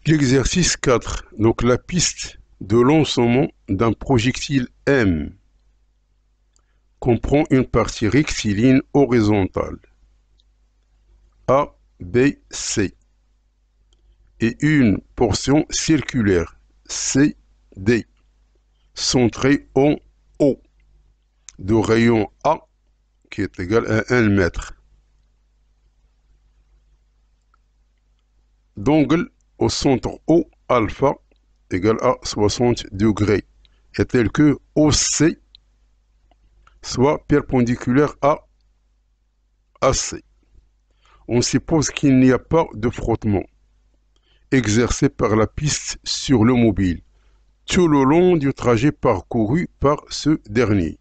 L'exercice 4, donc la piste de lancement d'un projectile M comprend une partie rectiligne horizontale A, B, C et une portion circulaire C, D centrée en haut de rayon A qui est égal à 1 mètre d'angle au centre O alpha égale à 60 degrés est tel que OC soit perpendiculaire à AC. On suppose qu'il n'y a pas de frottement exercé par la piste sur le mobile tout le long du trajet parcouru par ce dernier.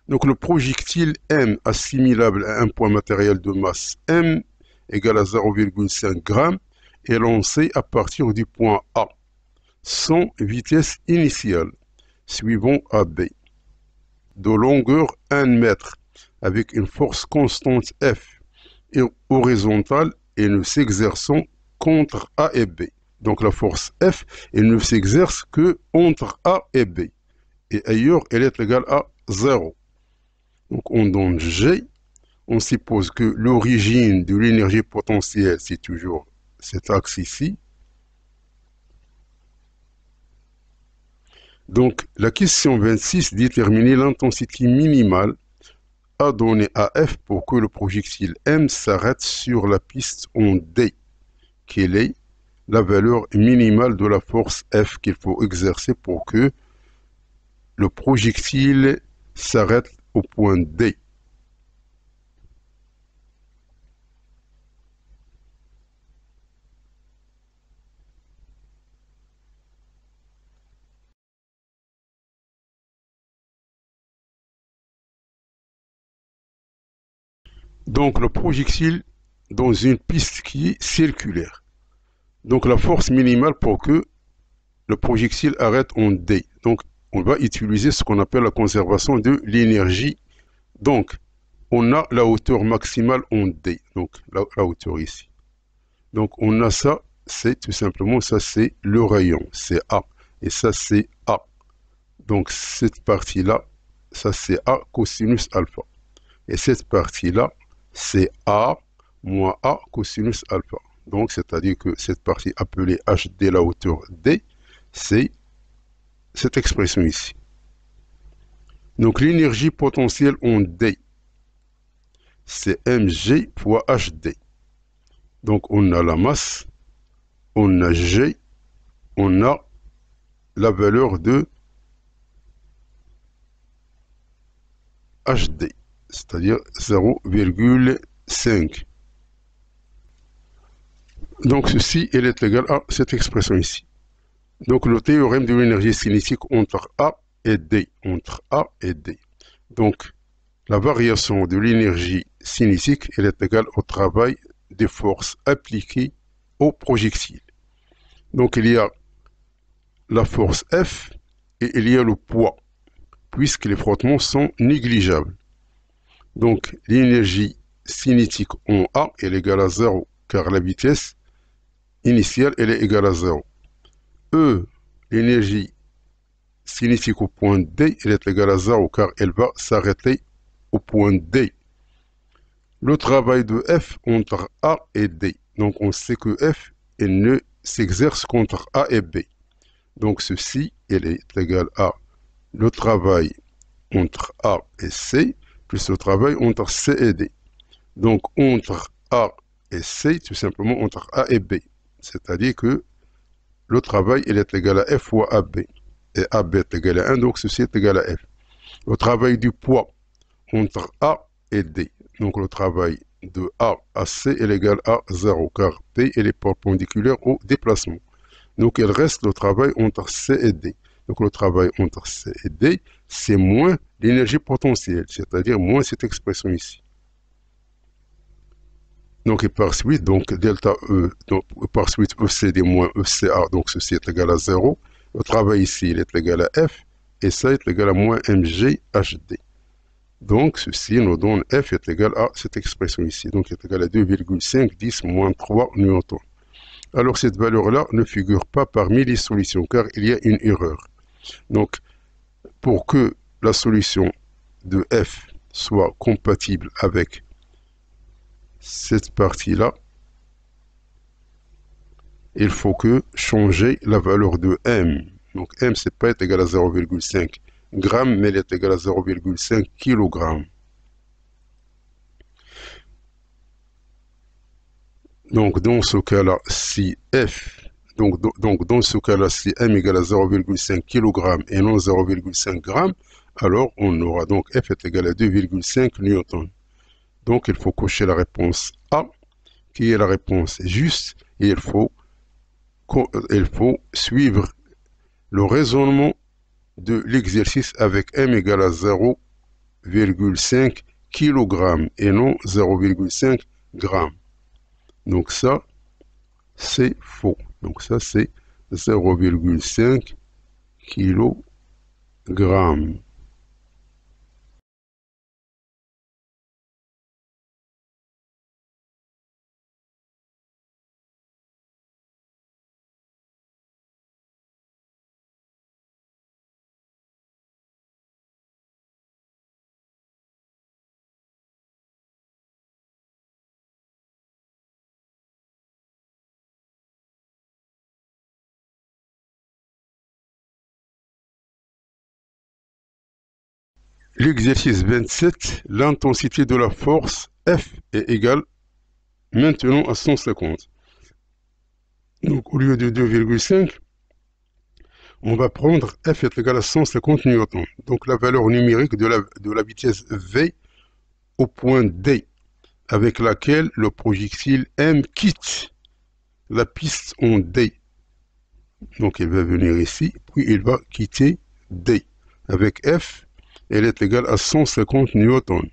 Donc le projectile M assimilable à un point matériel de masse M égale à 0,5 g est lancé à partir du point A sans vitesse initiale suivant AB de longueur 1 mètre avec une force constante F et horizontale et ne s'exerçant qu'entre A et B. Donc la force F, elle ne s'exerce que entre A et B. Et ailleurs, elle est égale à 0. Donc on donne G, on suppose que l'origine de l'énergie potentielle, c'est toujours cet axe ici. Donc la question 26, déterminer l'intensité minimale à donner à F pour que le projectile M s'arrête sur la piste en D. Quelle est la valeur minimale de la force F qu'il faut exercer pour que le projectile s'arrête au point D. Donc le projectile dans une piste qui est circulaire. Donc la force minimale pour que le projectile arrête en D. Donc on va utiliser ce qu'on appelle la conservation de l'énergie. Donc on a la hauteur maximale en D. Donc la hauteur ici. Donc on a ça, c'est tout simplement, ça c'est le rayon, c'est A. Et ça c'est A. Donc cette partie-là, ça c'est A cosinus alpha. Et cette partie-là, c'est A moins A cosinus alpha. Donc c'est-à-dire que cette partie appelée HD, la hauteur D, c'est cette expression ici. Donc l'énergie potentielle en D, c'est mg fois hd. Donc on a la masse, on a G, on a la valeur de hd, c'est-à-dire 0,5. Donc ceci, elle est égale à cette expression ici. Donc le théorème de l'énergie cinétique entre A et D, entre A et D. Donc la variation de l'énergie cinétique, elle est égale au travail des forces appliquées au projectile. Donc il y a la force F et il y a le poids, puisque les frottements sont négligeables. Donc l'énergie cinétique en A est égale à 0, car la vitesse initiale elle est égale à 0. E, l'énergie cinétique au point D, elle est égale à 0, car elle va s'arrêter au point D. Le travail de F entre A et D. Donc on sait que F, elle ne s'exerce qu'entre A et B. Donc ceci, elle est égal à le travail entre A et C, plus le travail entre C et D. Donc entre A et C, tout simplement entre A et B. C'est-à-dire que le travail, il est égal à F fois AB. Et AB est égal à 1, donc ceci est égal à F. Le travail du poids entre A et D. Donc le travail de A à C est égal à 0, car P est perpendiculaire au déplacement. Donc il reste le travail entre C et D. Donc le travail entre C et D, c'est moins l'énergie potentielle, c'est-à-dire moins cette expression ici. Donc et par suite, donc delta E, donc par suite ECD moins ECA, donc ceci est égal à 0. Le travail ici, il est égal à F, et ça est égal à moins mg hd. Donc ceci nous donne F est égal à cette expression ici, donc est égal à 2,5 10 moins 3 newtons. alors cette valeur-là ne figure pas parmi les solutions car il y a une erreur. Donc, pour que la solution de f soit compatible avec cette partie-là, il faut que changer la valeur de m. Donc m, c'est pas égal à 0,5 grammes, mais elle est égale à 0,5 kg. Donc dans ce cas-là, si f, donc dans ce cas-là, si m égale à 0,5 kg et non 0,5 g, alors on aura donc f est égal à 2,5 newtons. Donc il faut cocher la réponse A, qui est la réponse juste, et il faut suivre le raisonnement de l'exercice avec m égale à 0,5 kg et non 0,5 g. Donc ça, c'est faux. Donc ça, c'est 0,5 kg. L'exercice 27, l'intensité de la force F est égale maintenant à 150. Donc au lieu de 2,5, on va prendre F est égal à 150 newtons. Donc la valeur numérique de la vitesse V au point D, avec laquelle le projectile M quitte la piste en D. Donc il va venir ici, puis il va quitter D. Avec F, elle est égale à 150 newtons.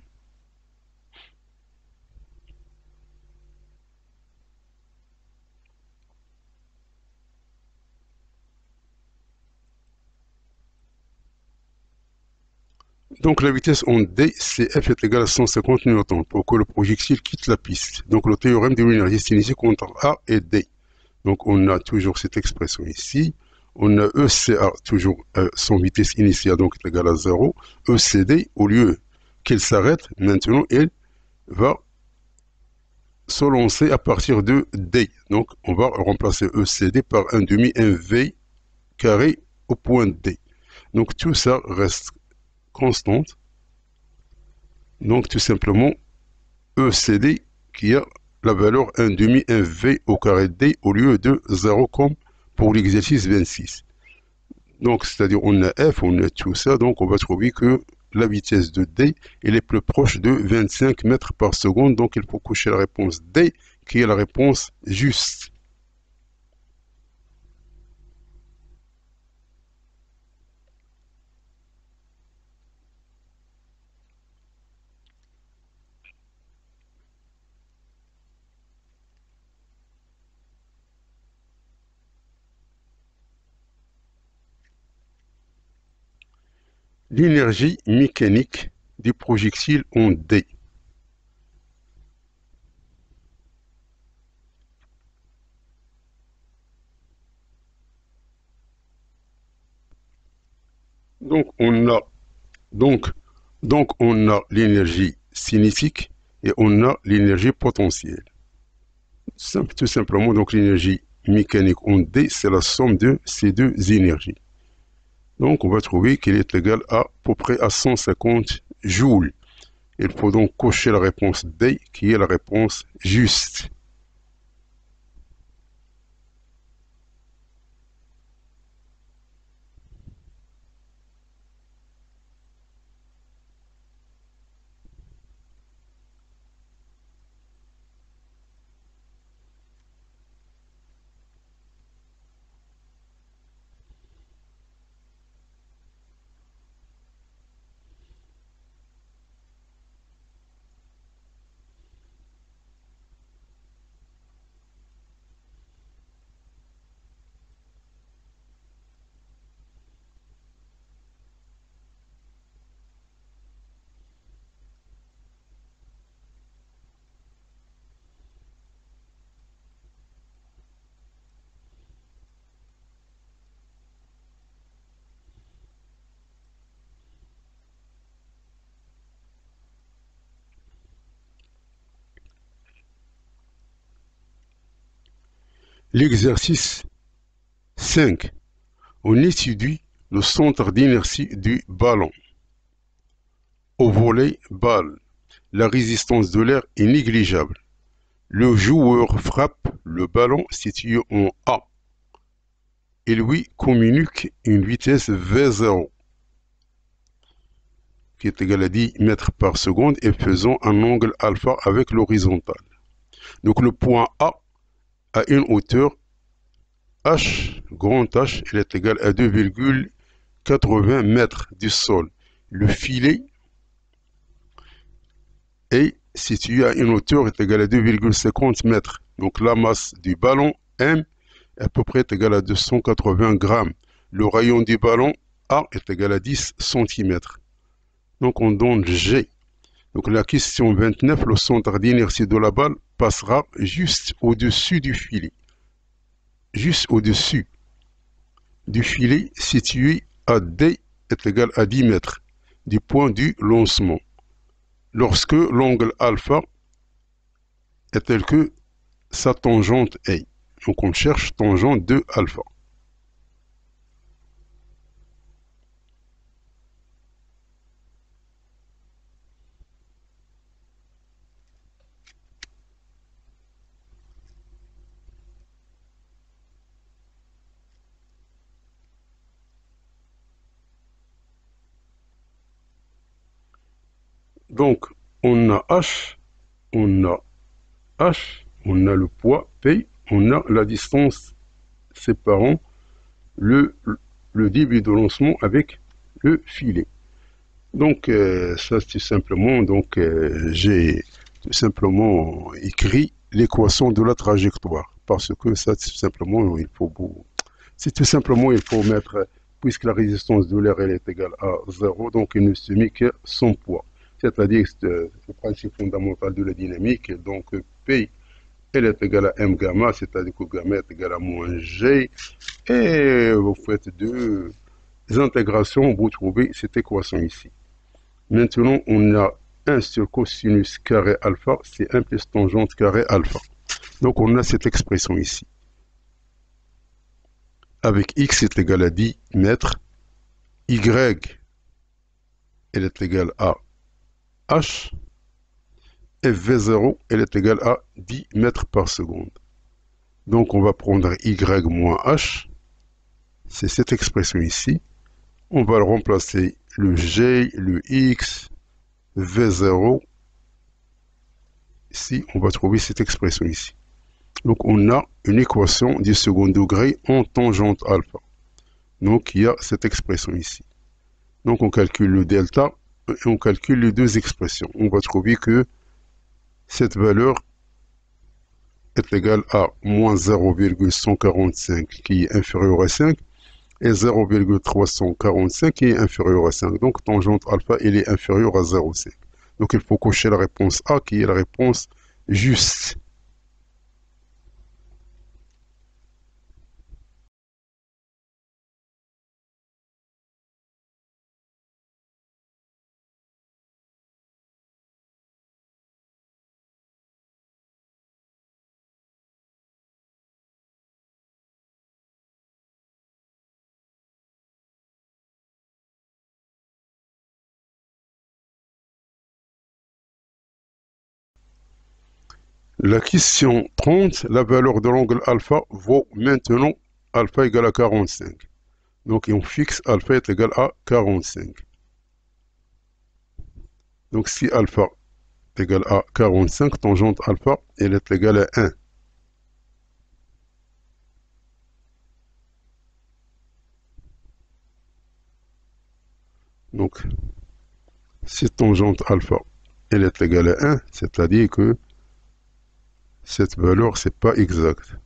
Donc la vitesse en D, c'est F est égal à 150 newtons pour que le projectile quitte la piste. Donc le théorème de l'énergie cinétique entre A et D. Donc on a toujours cette expression ici. On a ECA, toujours son vitesse initiale, donc est égale à 0. ECD, au lieu qu'elle s'arrête, maintenant elle va se lancer à partir de D. Donc on va remplacer ECD par un demi MV carré au point D. Donc tout ça reste constante. Donc tout simplement ECD qui a la valeur 1 demi MV au carré D au lieu de 0 comme pour l'exercice 26. Donc c'est-à-dire on a F, on a tout ça, donc on va trouver que la vitesse de D elle est plus proche de 25 mètres par seconde, donc il faut cocher la réponse D qui est la réponse juste. L'énergie mécanique du projectile en D. Donc donc, on a l'énergie cinétique et on a l'énergie potentielle. Tout simplement, donc l'énergie mécanique en D, c'est la somme de ces deux énergies. Donc on va trouver qu'elle est égale à peu près à 150 joules. Il faut donc cocher la réponse D qui est la réponse juste. L'exercice 5. On étudie le centre d'inertie du ballon. Au volley-ball, la résistance de l'air est négligeable. Le joueur frappe le ballon situé en A et lui communique une vitesse V0 qui est égale à 10 mètres par seconde et faisant un angle alpha avec l'horizontale. Donc le point A a une hauteur H, grand H, elle est égale à 2,80 mètres du sol. Le filet est situé à une hauteur est égale à 2,50 mètres. Donc la masse du ballon M est à peu près égale à 280 grammes. Le rayon du ballon A est égal à 10 cm. Donc on donne G. Donc la question 29, le centre d'inertie de la balle passera juste au-dessus du filet. Juste au-dessus du filet situé à D est égal à 10 mètres du point du lancement. Lorsque l'angle alpha est tel que sa tangente est. Donc on cherche tangente de alpha. Donc on a H, on a H, on a le poids P, on a la distance séparant le début de lancement avec le filet. Donc ça c'est simplement, donc j'ai tout simplement écrit l'équation de la trajectoire parce que ça tout simplement il faut c'est tout simplement il faut mettre, puisque la résistance de l'air elle est égale à 0, donc il ne se met que son poids, c'est-à-dire le principe fondamental de la dynamique. Donc P elle est égale à M gamma, c'est-à-dire que gamma est égal à moins G, et vous faites deux intégrations, vous trouvez cette équation ici. Maintenant, on a 1 sur cosinus carré alpha, c'est 1 plus tangente carré alpha. Donc, on a cette expression ici. Avec x est égal à 10 mètres, y elle est égale à h, et v0 elle est égale à 10 mètres par seconde. Donc, on va prendre y moins h, c'est cette expression ici. On va le remplacer le g, le x, v0. Ici, on va trouver cette expression ici. Donc, on a une équation du second degré en tangente alpha. Donc, il y a cette expression ici. Donc, on calcule le delta et on calcule les deux expressions. On va trouver que cette valeur est égale à moins 0,145 qui est inférieur à 5 et 0,345 qui est inférieur à 5. Donc, tangente alpha, elle est inférieure à 0,5. Donc, il faut cocher la réponse A qui est la réponse juste. La question 30, la valeur de l'angle alpha vaut maintenant alpha égale à 45. Donc, on fixe alpha est égal à 45. Donc, si alpha est égal à 45, tangente alpha, elle est égale à 1. Donc, si tangente alpha, elle est égale à 1, c'est-à-dire que cette valeur, c'est pas exact.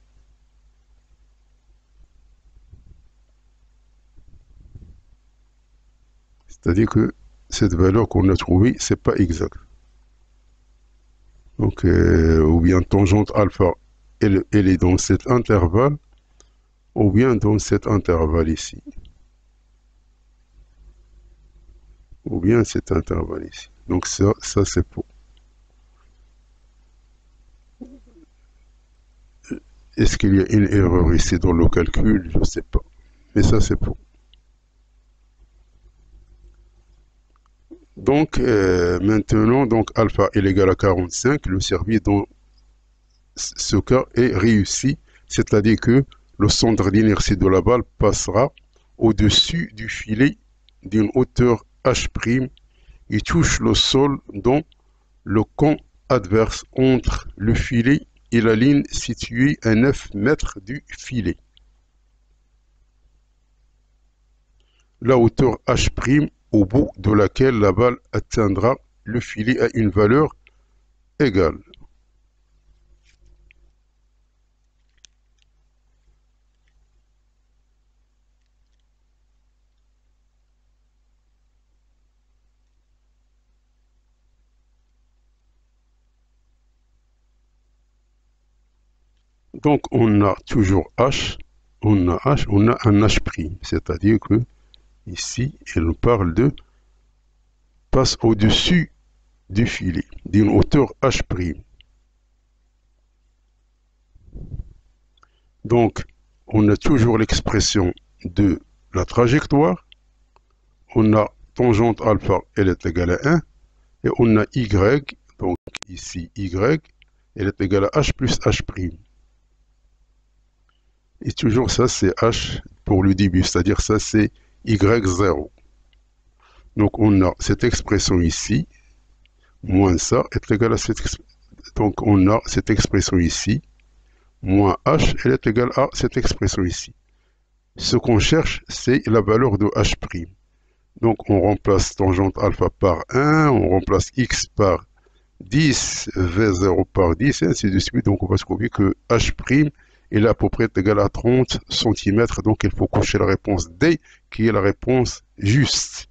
C'est-à-dire que cette valeur qu'on a trouvée, c'est pas exact. Donc, ou bien tangente alpha, elle est dans cet intervalle, ou bien dans cet intervalle ici. Ou bien cet intervalle ici. Donc ça c'est faux. Est-ce qu'il y a une erreur ici dans le calcul? Je ne sais pas. Mais ça, c'est pour. Donc, maintenant, donc alpha est égal à 45. Le service dans ce cas est réussi. C'est-à-dire que le centre d'inertie de la balle passera au-dessus du filet d'une hauteur H'. Il touche le sol dans le camp adverse entre le filet et la ligne située à 9 mètres du filet. La hauteur H' au bout de laquelle la balle atteindra le filet a une valeur égale. Donc on a toujours H, on a un H', c'est-à-dire que ici, il parle de passe au-dessus du filet, d'une hauteur H'. Donc, on a toujours l'expression de la trajectoire, on a tangente alpha, elle est égale à 1, et on a Y, donc ici Y, elle est égale à H plus H'. Et toujours ça, c'est H pour le début, c'est-à-dire ça, c'est Y0. Donc, on a cette expression ici, moins ça est égal à cette expression. Donc, on a cette expression ici, moins H, elle est égale à cette expression ici. Ce qu'on cherche, c'est la valeur de H'. Donc, on remplace tangente alpha par 1, on remplace X par 10, V0 par 10, et ainsi de suite. Donc, on va se trouver que H' est à peu près égal à 30 cm. Donc, il faut cocher la réponse D, qui est la réponse juste.